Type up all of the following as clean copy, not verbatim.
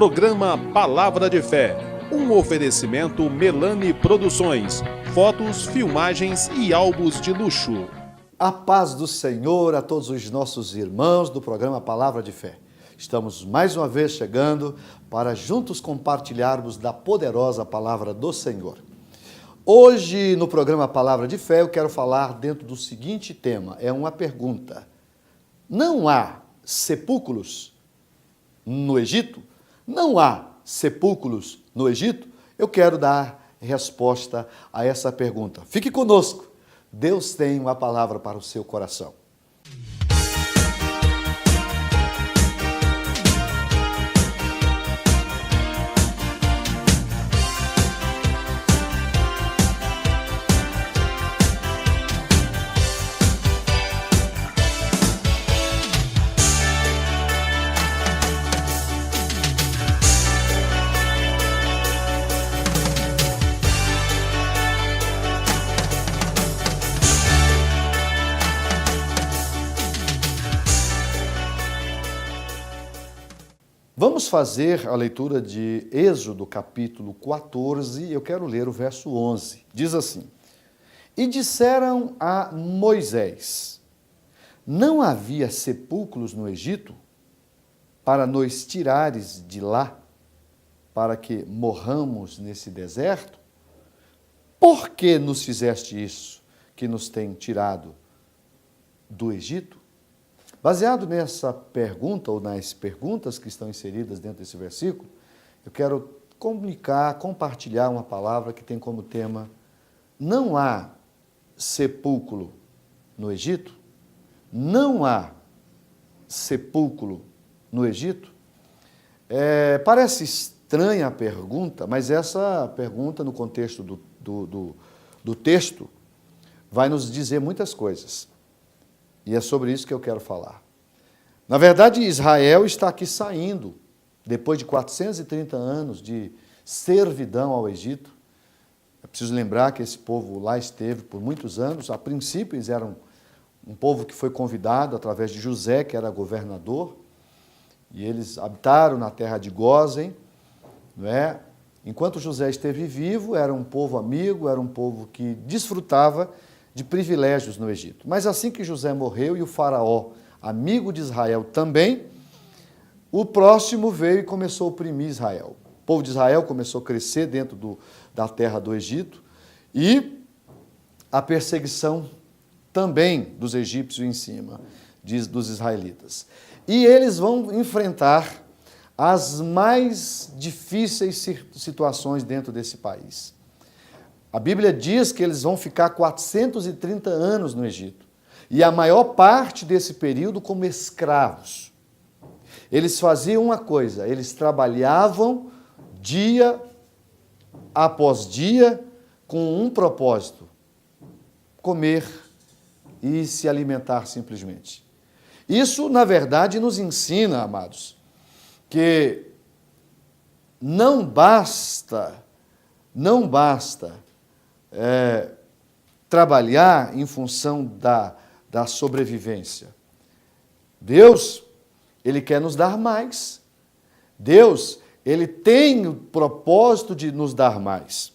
Programa Palavra de Fé, um oferecimento Melani Produções, fotos, filmagens e álbuns de luxo. A paz do Senhor a todos os nossos irmãos do programa Palavra de Fé. Estamos mais uma vez chegando para juntos compartilharmos da poderosa palavra do Senhor. Hoje, no programa Palavra de Fé, eu quero falar dentro do seguinte tema, é uma pergunta. Não há sepulcros no Egito? Não há sepulcros no Egito? Eu quero dar resposta a essa pergunta. Fique conosco. Deus tem uma palavra para o seu coração. Vamos fazer a leitura de Êxodo, capítulo 14, eu quero ler o verso 11. Diz assim: E disseram a Moisés, não havia sepulcros no Egito para nos tirares de lá, para que morramos nesse deserto? Por que nos fizeste isso, que nos tem tirado do Egito? Baseado nessa pergunta, ou nas perguntas que estão inseridas dentro desse versículo, eu quero compartilhar uma palavra que tem como tema: não há sepulcro no Egito? Não há sepulcro no Egito? Parece estranha a pergunta, mas essa pergunta, no contexto do texto, vai nos dizer muitas coisas. E é sobre isso que eu quero falar. Na verdade, Israel está aqui saindo, depois de 430 anos de servidão ao Egito. É preciso lembrar que esse povo lá esteve por muitos anos. A princípio, eles eram um povo que foi convidado através de José, que era governador, e eles habitaram na terra de Gósen, não é? Enquanto José esteve vivo, era um povo amigo, era um povo que desfrutava de privilégios no Egito. Mas assim que José morreu e o faraó, amigo de Israel também, o próximo veio e começou a oprimir Israel. O povo de Israel começou a crescer dentro da terra do Egito e a perseguição também dos egípcios em cima dos israelitas. E eles vão enfrentar as mais difíceis situações dentro desse país. A Bíblia diz que eles vão ficar 430 anos no Egito. E a maior parte desse período como escravos. Eles faziam uma coisa, eles trabalhavam dia após dia com um propósito: comer e se alimentar simplesmente. Isso, na verdade, nos ensina, amados, que não basta trabalhar em função da sobrevivência. Deus, Ele quer nos dar mais. Deus, Ele tem o propósito de nos dar mais.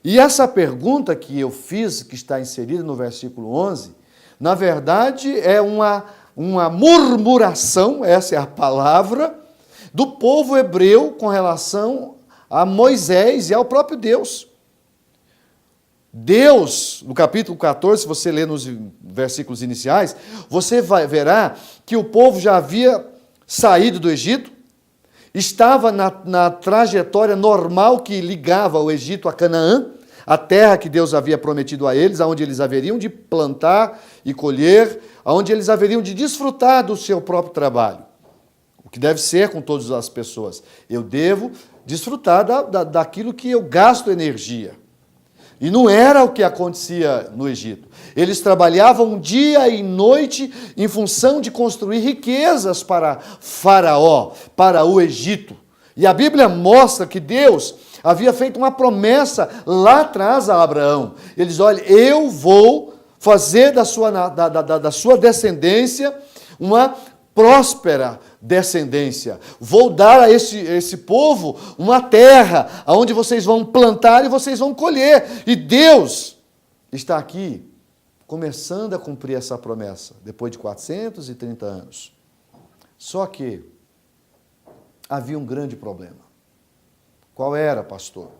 E essa pergunta que eu fiz, que está inserida no versículo 11, na verdade é uma murmuração, essa é a palavra, do povo hebreu com relação a Moisés e ao próprio Deus. Deus, no capítulo 14, se você ler nos versículos iniciais, você verá que o povo já havia saído do Egito, estava na trajetória normal que ligava o Egito a Canaã, a terra que Deus havia prometido a eles, onde eles haveriam de plantar e colher, onde eles haveriam de desfrutar do seu próprio trabalho. O que deve ser com todas as pessoas. Eu devo desfrutar daquilo que eu gasto energia. E não era o que acontecia no Egito. Eles trabalhavam dia e noite em função de construir riquezas para Faraó, para o Egito. E a Bíblia mostra que Deus havia feito uma promessa lá atrás a Abraão. Ele diz: olha, eu vou fazer da sua descendência uma próspera descendência. Vou dar a esse povo uma terra onde vocês vão plantar e vocês vão colher. E Deus está aqui começando a cumprir essa promessa, depois de 430 anos. Só que havia um grande problema. Qual era, pastor?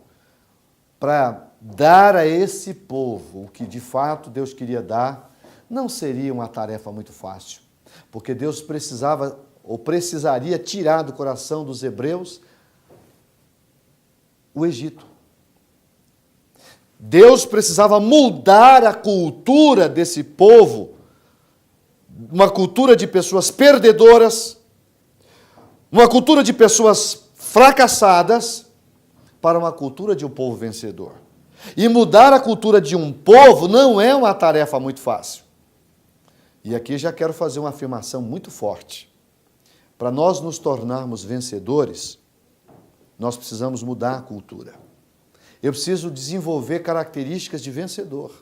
Para dar a esse povo o que de fato Deus queria dar, não seria uma tarefa muito fácil, porque Deus precisava ou precisaria tirar do coração dos hebreus o Egito. Deus precisava mudar a cultura desse povo, uma cultura de pessoas perdedoras, uma cultura de pessoas fracassadas, para uma cultura de um povo vencedor. E mudar a cultura de um povo não é uma tarefa muito fácil. E aqui já quero fazer uma afirmação muito forte. Para nós nos tornarmos vencedores, nós precisamos mudar a cultura. Eu preciso desenvolver características de vencedor.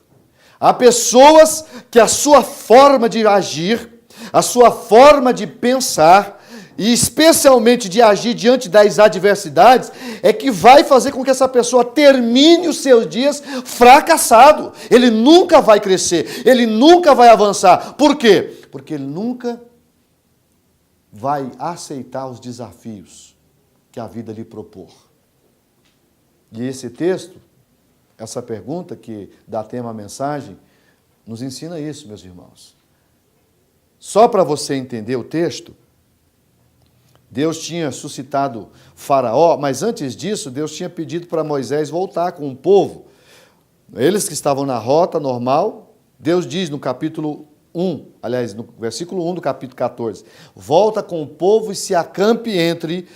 Há pessoas que a sua forma de agir, a sua forma de pensar, e especialmente de agir diante das adversidades, é que vai fazer com que essa pessoa termine os seus dias fracassado. Ele nunca vai crescer, ele nunca vai avançar. Por quê? Porque ele nunca vai aceitar os desafios que a vida lhe propor. E esse texto, essa pergunta que dá tema à mensagem, nos ensina isso, meus irmãos. Só para você entender o texto, Deus tinha suscitado Faraó, mas antes disso, Deus tinha pedido para Moisés voltar com o povo. Eles que estavam na rota normal, Deus diz no capítulo 1, aliás, no versículo 1 do capítulo 14, volta com o povo e se acampe entre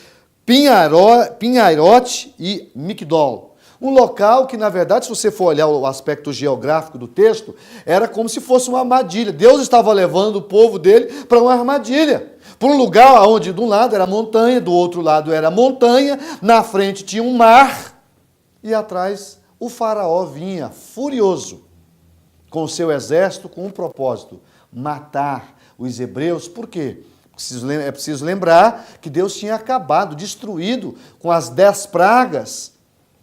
Pinhairote e Migdol. Um local que, na verdade, se você for olhar o aspecto geográfico do texto, era como se fosse uma armadilha. Deus estava levando o povo dele para uma armadilha. Para um lugar onde de um lado era montanha, do outro lado era montanha, na frente tinha um mar, e atrás o faraó vinha furioso com o seu exército, com um propósito, matar os hebreus. Por quê? É preciso lembrar que Deus tinha acabado, destruído com as 10 pragas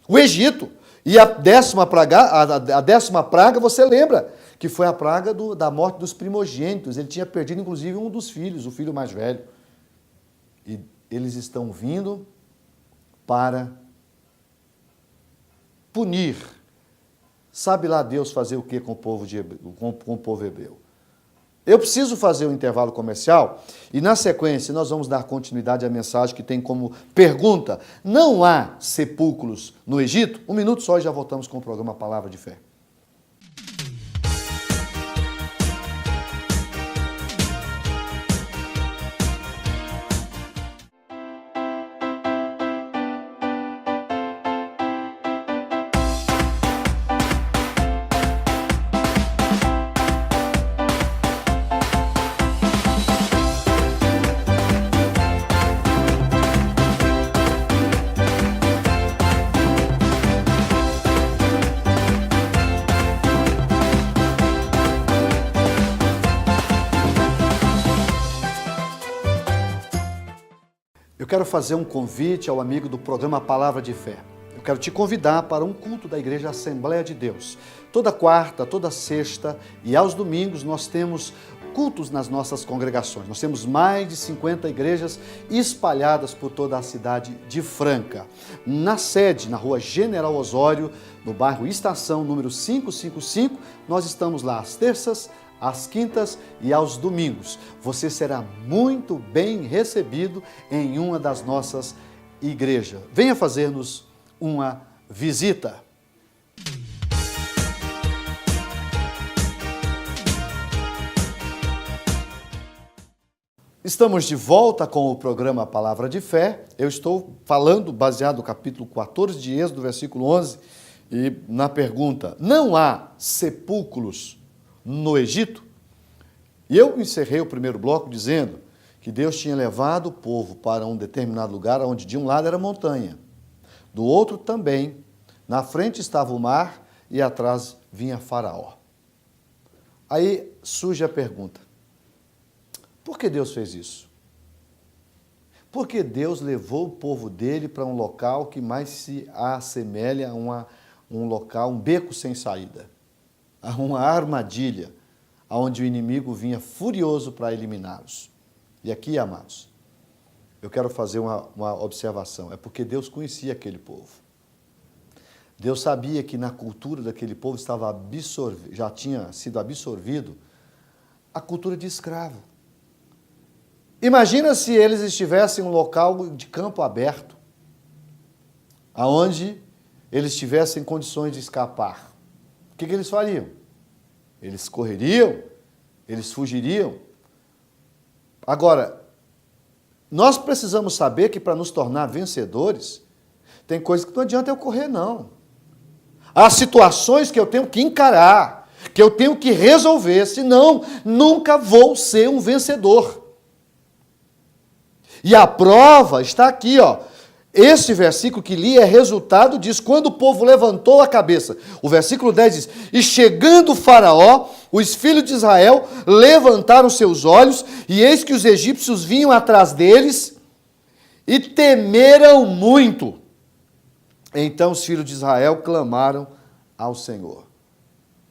o Egito. E a décima praga, você lembra, que foi a praga da morte dos primogênitos. Ele tinha perdido, inclusive, um dos filhos, o filho mais velho. E eles estão vindo para punir. Sabe lá Deus fazer o que com o povo hebreu? Eu preciso fazer um intervalo comercial e, na sequência, nós vamos dar continuidade à mensagem que tem como pergunta: não há sepulcros no Egito? Um minuto só e já voltamos com o programa Palavra de Fé. Eu quero fazer um convite ao amigo do programa Palavra de Fé. Eu quero te convidar para um culto da Igreja Assembleia de Deus. Toda quarta, toda sexta e aos domingos nós temos cultos nas nossas congregações. Nós temos mais de 50 igrejas espalhadas por toda a cidade de Franca. Na sede, na rua General Osório, no bairro Estação, número 555, nós estamos lá às terças, às quintas e aos domingos. Você será muito bem recebido em uma das nossas igrejas. Venha fazer-nos uma visita. Estamos de volta com o programa Palavra de Fé. Eu estou falando baseado no capítulo 14 de Êxodo, versículo 11, e na pergunta: não há sepulcros no Egito? E eu encerrei o primeiro bloco dizendo que Deus tinha levado o povo para um determinado lugar onde de um lado era montanha, do outro também. Na frente estava o mar e atrás vinha Faraó. Aí surge a pergunta: por que Deus fez isso? Porque Deus levou o povo dele para um local que mais se assemelha a um local, um beco sem saída, a uma armadilha, onde o inimigo vinha furioso para eliminá-los. E aqui, amados, eu quero fazer uma observação. É porque Deus conhecia aquele povo. Deus sabia que na cultura daquele povo estava já tinha sido absorvido a cultura de escravo. Imagina se eles estivessem em um local de campo aberto, aonde eles tivessem condições de escapar. O que eles fariam? Eles correriam? Eles fugiriam? Agora, nós precisamos saber que para nos tornar vencedores, tem coisas que não adianta eu correr, não. Há situações que eu tenho que encarar, que eu tenho que resolver, senão nunca vou ser um vencedor. E a prova está aqui, ó. Esse versículo que li é resultado disso, quando o povo levantou a cabeça. O versículo 10 diz: e chegando o Faraó, os filhos de Israel levantaram seus olhos, e eis que os egípcios vinham atrás deles, e temeram muito. Então os filhos de Israel clamaram ao Senhor.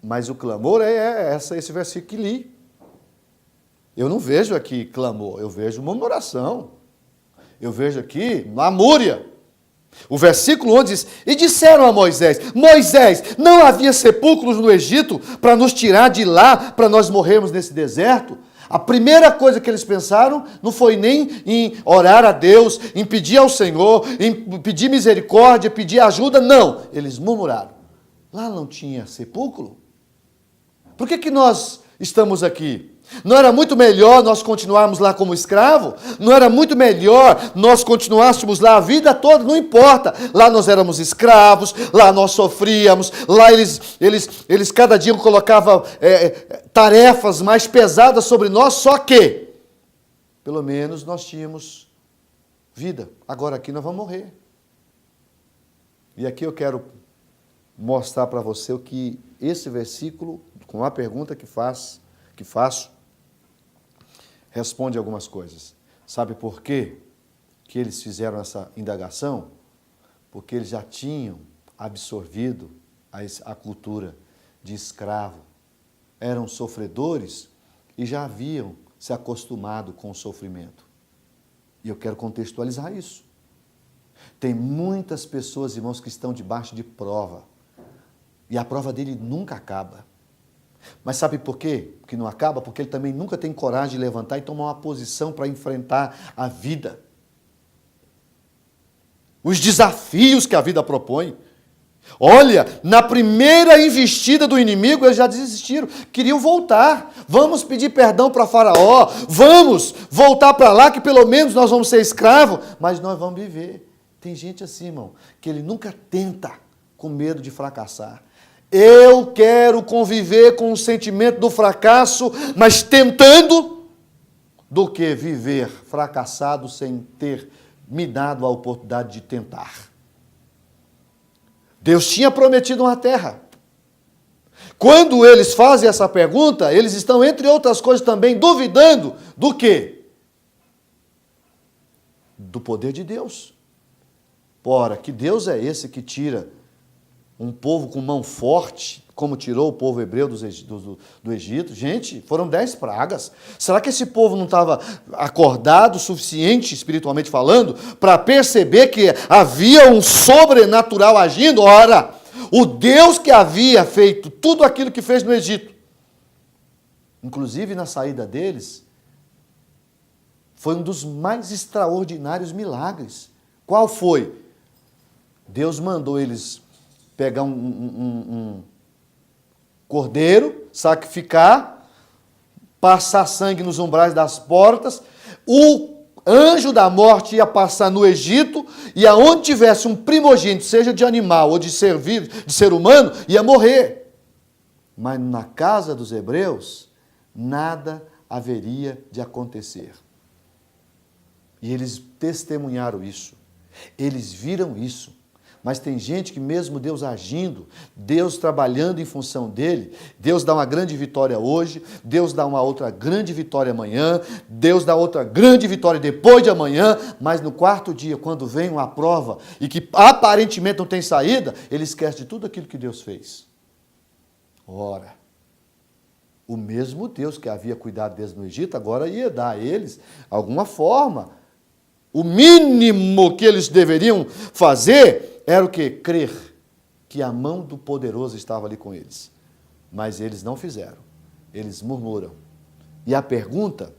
Mas o clamor é esse versículo que li. Eu não vejo aqui clamor, eu vejo murmuração. Eu vejo aqui lamúria. O versículo 11 diz: e disseram a Moisés: Moisés, não havia sepulcros no Egito para nos tirar de lá, para nós morrermos nesse deserto? A primeira coisa que eles pensaram não foi nem em orar a Deus, em pedir ao Senhor, em pedir misericórdia, pedir ajuda, não. Eles murmuraram. Lá não tinha sepulcro? Por que nós estamos aqui? Não era muito melhor nós continuarmos lá como escravo? Não era muito melhor nós continuássemos lá a vida toda? Não importa. Lá nós éramos escravos, lá nós sofríamos, lá eles cada dia colocavam tarefas mais pesadas sobre nós, só que, pelo menos, nós tínhamos vida. Agora aqui nós vamos morrer. E aqui eu quero mostrar para você o que esse versículo, com a pergunta que faço, responde algumas coisas. Sabe por quê que eles fizeram essa indagação? Porque eles já tinham absorvido a cultura de escravo. Eram sofredores e já haviam se acostumado com o sofrimento. E eu quero contextualizar isso. Tem muitas pessoas, irmãos, que estão debaixo de prova. E a prova dele nunca acaba. Mas sabe por quê que não acaba? Porque ele também nunca tem coragem de levantar e tomar uma posição para enfrentar a vida. Os desafios que a vida propõe. Olha, na primeira investida do inimigo, eles já desistiram. Queriam voltar. Vamos pedir perdão para Faraó. Vamos voltar para lá, que pelo menos nós vamos ser escravos. Mas nós vamos viver. Tem gente assim, irmão, que ele nunca tenta com medo de fracassar. Eu quero conviver com o sentimento do fracasso, mas tentando, do que viver fracassado sem ter me dado a oportunidade de tentar. Deus tinha prometido uma terra. Quando eles fazem essa pergunta, eles estão, entre outras coisas, também duvidando do quê? Do poder de Deus. Ora, que Deus é esse que tira um povo com mão forte, como tirou o povo hebreu do Egito? Gente, foram 10 pragas. Será que esse povo não estava acordado o suficiente, espiritualmente falando, para perceber que havia um sobrenatural agindo? Ora, o Deus que havia feito tudo aquilo que fez no Egito, inclusive na saída deles, foi um dos mais extraordinários milagres. Qual foi? Deus mandou eles pegar um cordeiro, sacrificar, passar sangue nos umbrais das portas, o anjo da morte ia passar no Egito, e aonde tivesse um primogênito, seja de animal ou de ser humano, ia morrer. Mas na casa dos hebreus, nada haveria de acontecer. E eles testemunharam isso. Eles viram isso. Mas tem gente que mesmo Deus agindo, Deus trabalhando em função dele, Deus dá uma grande vitória hoje, Deus dá uma outra grande vitória amanhã, Deus dá outra grande vitória depois de amanhã, mas no quarto dia, quando vem uma prova e que aparentemente não tem saída, ele esquece de tudo aquilo que Deus fez. Ora, o mesmo Deus que havia cuidado deles no Egito, agora ia dar a eles alguma forma. O mínimo que eles deveriam fazer era o quê? Crer que a mão do poderoso estava ali com eles. Mas eles não fizeram. Eles murmuram. E a pergunta,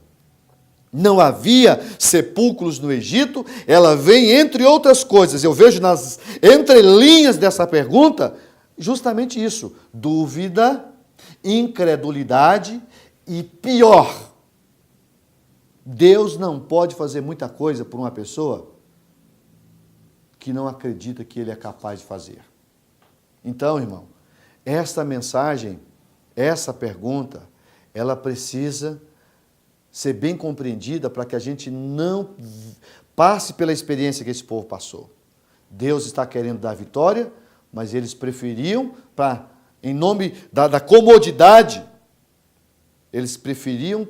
não havia sepulcros no Egito, ela vem entre outras coisas. Eu vejo nas entrelinhas dessa pergunta justamente isso. Dúvida, incredulidade e pior. Deus não pode fazer muita coisa por uma pessoa que não acredita que ele é capaz de fazer. Então, irmão, esta mensagem, essa pergunta, ela precisa ser bem compreendida para que a gente não passe pela experiência que esse povo passou. Deus está querendo dar vitória, mas eles preferiam, em nome da comodidade, eles preferiam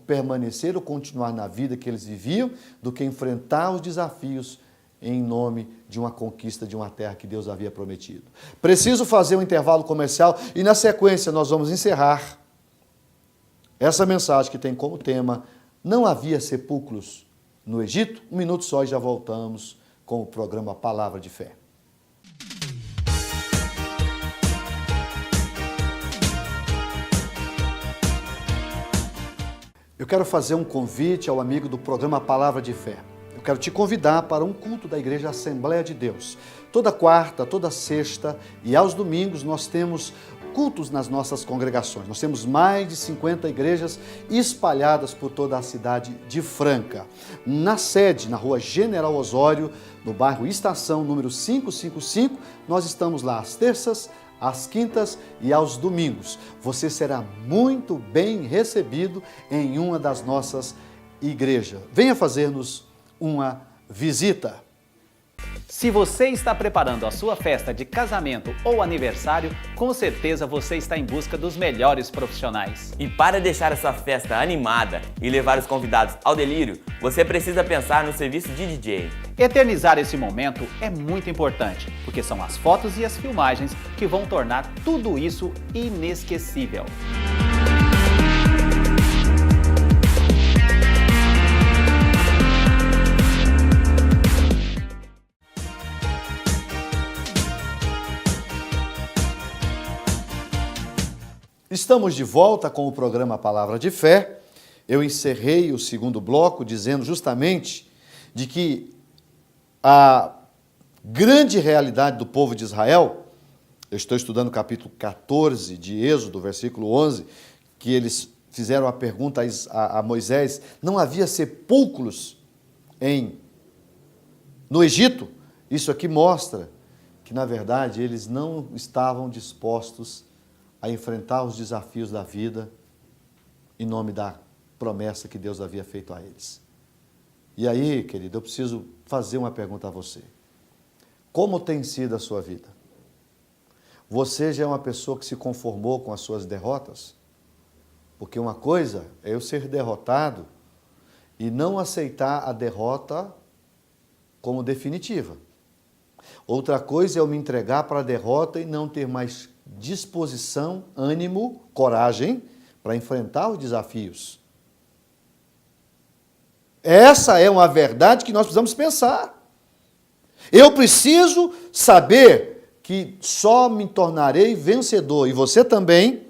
permanecer ou continuar na vida que eles viviam do que enfrentar os desafios em nome de uma conquista de uma terra que Deus havia prometido. Preciso fazer um intervalo comercial e na sequência nós vamos encerrar essa mensagem que tem como tema não havia sepulcros no Egito. Um minuto só e já voltamos com o programa Palavra de Fé. Eu quero fazer um convite ao amigo do programa Palavra de Fé. Eu quero te convidar para um culto da Igreja Assembleia de Deus. Toda quarta, toda sexta e aos domingos nós temos cultos nas nossas congregações. Nós temos mais de 50 igrejas espalhadas por toda a cidade de Franca. Na sede, na rua General Osório, no bairro Estação, número 555, nós estamos lá às terças, às quintas e aos domingos. Você será muito bem recebido em uma das nossas igrejas. Venha fazer-nos uma visita. Se você está preparando a sua festa de casamento ou aniversário, com certeza você está em busca dos melhores profissionais. E para deixar essa festa animada e levar os convidados ao delírio, você precisa pensar no serviço de DJ. Eternizar esse momento é muito importante, porque são as fotos e as filmagens que vão tornar tudo isso inesquecível. Estamos de volta com o programa Palavra de Fé. Eu encerrei o segundo bloco dizendo justamente de que a grande realidade do povo de Israel, eu estou estudando o capítulo 14 de Êxodo, versículo 11, que eles fizeram a pergunta a Moisés, não havia sepulcros no Egito? Isso aqui mostra que, na verdade, eles não estavam dispostos a enfrentar os desafios da vida em nome da promessa que Deus havia feito a eles. E aí, querido, eu preciso fazer uma pergunta a você. Como tem sido a sua vida? Você já é uma pessoa que se conformou com as suas derrotas? Porque uma coisa é eu ser derrotado e não aceitar a derrota como definitiva. Outra coisa é eu me entregar para a derrota e não ter mais disposição, ânimo, coragem para enfrentar os desafios. Essa é uma verdade que nós precisamos pensar. Eu preciso saber que só me tornarei vencedor, e você também,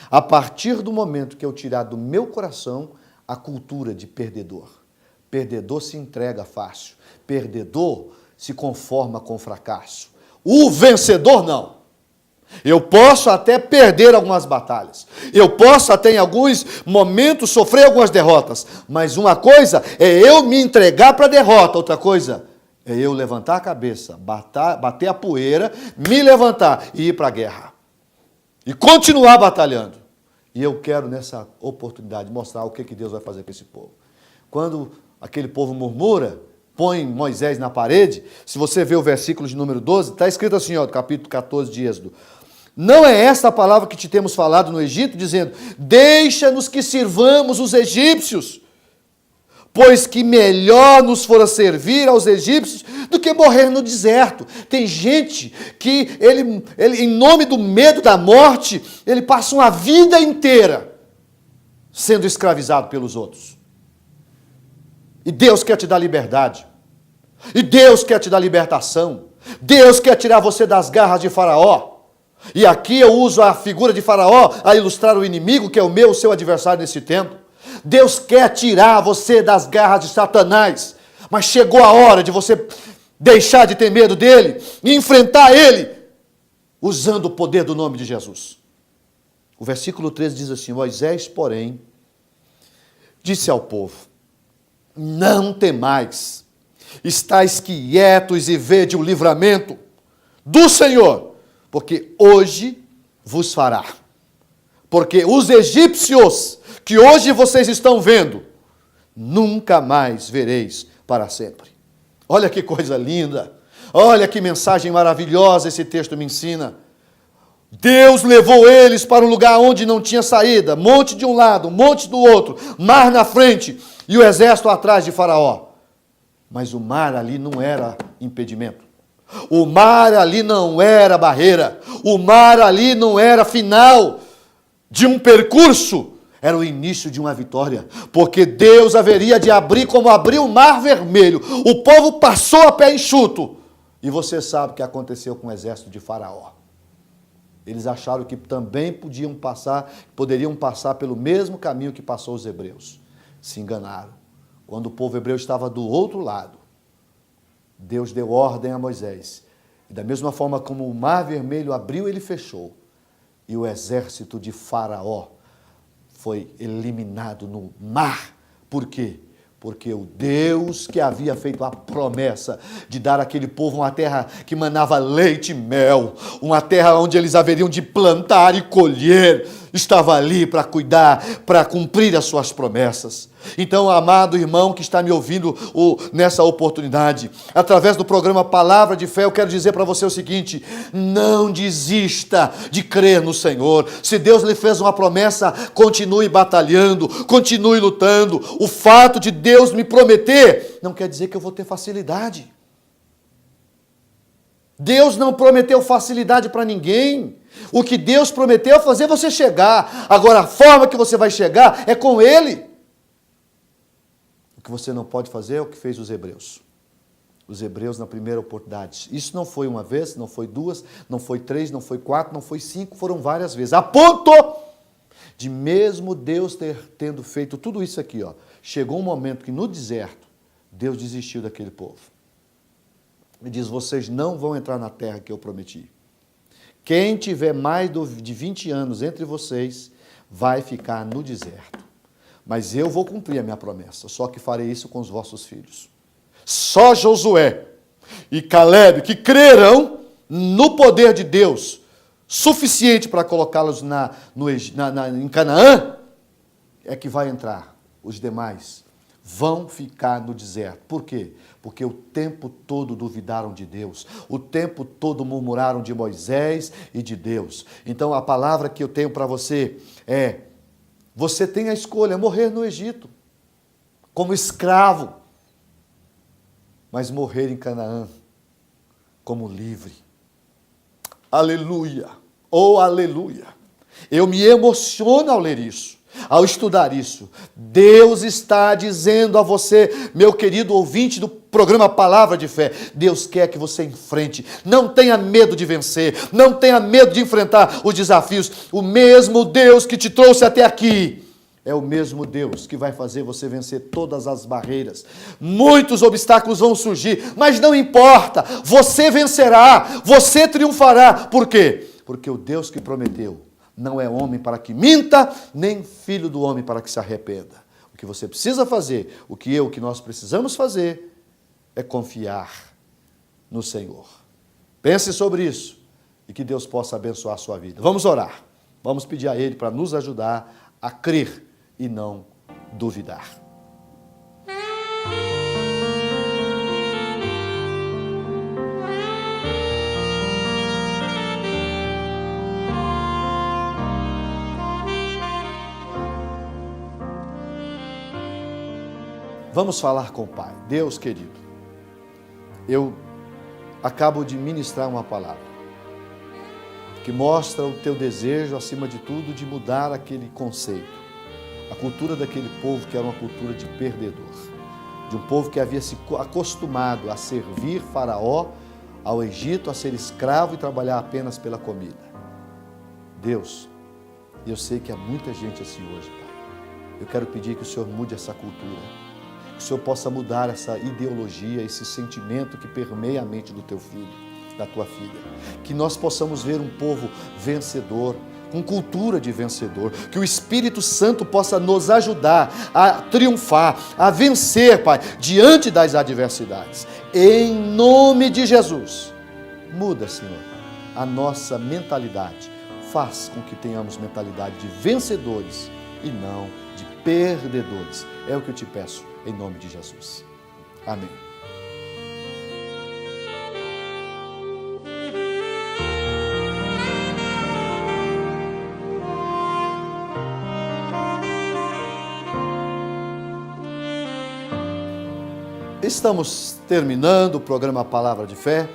a partir do momento que eu tirar do meu coração a cultura de perdedor. Perdedor se entrega fácil. Perdedor se conforma com o fracasso. O vencedor não. Eu posso até perder algumas batalhas. Eu posso até em alguns momentos sofrer algumas derrotas. Mas uma coisa é eu me entregar para a derrota. Outra coisa é eu levantar a cabeça, bater a poeira, me levantar e ir para a guerra. E continuar batalhando. E eu quero nessa oportunidade mostrar o que Deus vai fazer com esse povo. Quando aquele povo murmura, põe Moisés na parede, se você ver o versículo de número 12, está escrito assim, ó, capítulo 14 de Êxodo. Não é esta a palavra que te temos falado no Egito, dizendo, deixa-nos que sirvamos os egípcios, pois que melhor nos fora servir aos egípcios do que morrer no deserto. Tem gente que, ele em nome do medo da morte, ele passa uma vida inteira sendo escravizado pelos outros. E Deus quer te dar liberdade. E Deus quer te dar libertação. Deus quer tirar você das garras de Faraó. E aqui eu uso a figura de Faraó a ilustrar o inimigo, que é o seu adversário nesse tempo. Deus quer tirar você das garras de Satanás. Mas chegou a hora de você deixar de ter medo dele e enfrentar ele usando o poder do nome de Jesus. O versículo 13 diz assim, Moisés, porém, disse ao povo, não temais, estais quietos e vede o livramento do Senhor, porque hoje vos fará. Porque os egípcios que hoje vocês estão vendo, nunca mais vereis para sempre. Olha que coisa linda, olha que mensagem maravilhosa esse texto me ensina. Deus levou eles para um lugar onde não tinha saída, monte de um lado, monte do outro, mar na frente e o exército atrás de Faraó. Mas o mar ali não era impedimento. O mar ali não era barreira. O mar ali não era final de um percurso. Era o início de uma vitória. Porque Deus haveria de abrir como abriu o mar vermelho. O povo passou a pé enxuto. E você sabe o que aconteceu com o exército de Faraó. Eles acharam que também poderiam passar pelo mesmo caminho que passou os hebreus. Se enganaram. Quando o povo hebreu estava do outro lado, Deus deu ordem a Moisés. E da mesma forma como o mar vermelho abriu, ele fechou. E o exército de Faraó foi eliminado no mar. Por quê? Porque o Deus que havia feito a promessa de dar àquele povo uma terra que manava leite e mel, uma terra onde eles haveriam de plantar e colher, estava ali para cuidar, para cumprir as suas promessas. Então, amado irmão que está me ouvindo nessa oportunidade, através do programa Palavra de Fé, eu quero dizer para você o seguinte, não desista de crer no Senhor. Se Deus lhe fez uma promessa, continue batalhando, continue lutando. O fato de Deus me prometer, não quer dizer que eu vou ter facilidade. Deus não prometeu facilidade para ninguém. O que Deus prometeu é fazer você chegar. Agora, a forma que você vai chegar é com Ele. O que você não pode fazer é o que fez os hebreus. Os hebreus na primeira oportunidade. Isso não foi uma vez, não foi duas, não foi três, não foi quatro, não foi cinco, foram várias vezes. A ponto de mesmo Deus tendo feito tudo isso aqui, chegou um momento que no deserto, Deus desistiu daquele povo. Ele diz, vocês não vão entrar na terra que eu prometi. Quem tiver mais de 20 anos entre vocês, vai ficar no deserto. Mas eu vou cumprir a minha promessa, só que farei isso com os vossos filhos. Só Josué e Caleb, que crerão no poder de Deus, suficiente para colocá-los em Canaã, é que vai entrar. Os demais vão ficar no deserto. Por quê? Porque o tempo todo duvidaram de Deus, o tempo todo murmuraram de Moisés e de Deus. Então a palavra que eu tenho para você é, você tem a escolha, morrer no Egito, como escravo, mas morrer em Canaã, como livre. Aleluia, oh aleluia. Eu me emociono ao ler isso. Ao estudar isso, Deus está dizendo a você, meu querido ouvinte do programa Palavra de Fé, Deus quer que você enfrente, não tenha medo de vencer, não tenha medo de enfrentar os desafios. O mesmo Deus que te trouxe até aqui, é o mesmo Deus que vai fazer você vencer todas as barreiras. Muitos obstáculos vão surgir, mas não importa, você vencerá, você triunfará. Por quê? Porque o Deus que prometeu não é homem para que minta, nem filho do homem para que se arrependa. O que você precisa fazer, o que nós precisamos fazer, é confiar no Senhor. Pense sobre isso e que Deus possa abençoar a sua vida. Vamos orar. Vamos pedir a Ele para nos ajudar a crer e não duvidar. Vamos falar com o Pai. Deus querido, eu acabo de ministrar uma palavra que mostra o teu desejo, acima de tudo, de mudar aquele conceito, a cultura daquele povo que era uma cultura de perdedor, de um povo que havia se acostumado a servir Faraó, ao Egito, a ser escravo e trabalhar apenas pela comida. Deus, eu sei que há muita gente assim hoje, Pai. Eu quero pedir que o Senhor mude essa cultura, que o Senhor possa mudar essa ideologia, esse sentimento que permeia a mente do teu filho, da tua filha. Que nós possamos ver um povo vencedor, com cultura de vencedor. Que o Espírito Santo possa nos ajudar a triunfar, a vencer, Pai, diante das adversidades. Em nome de Jesus, muda, Senhor, a nossa mentalidade. Faz com que tenhamos mentalidade de vencedores e não de perdedores. É o que eu te peço, em nome de Jesus. Amém. Estamos terminando o programa Palavra de Fé.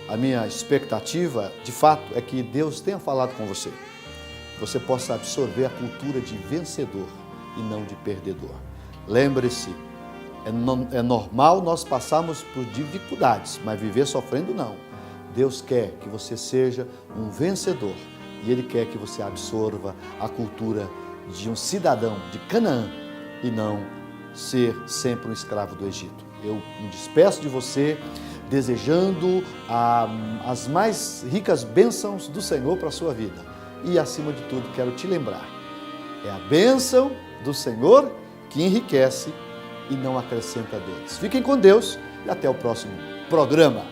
A minha expectativa, de fato, é que Deus tenha falado com você. Que você possa absorver a cultura de vencedor e não de perdedor. Lembre-se, é normal nós passarmos por dificuldades, mas viver sofrendo não. Deus quer que você seja um vencedor e Ele quer que você absorva a cultura de um cidadão de Canaã e não ser sempre um escravo do Egito. Eu me despeço de você desejando as mais ricas bênçãos do Senhor para a sua vida. E, acima de tudo, quero te lembrar, é a bênção do Senhor que enriquece e não acrescenta dores. Fiquem com Deus e até o próximo programa.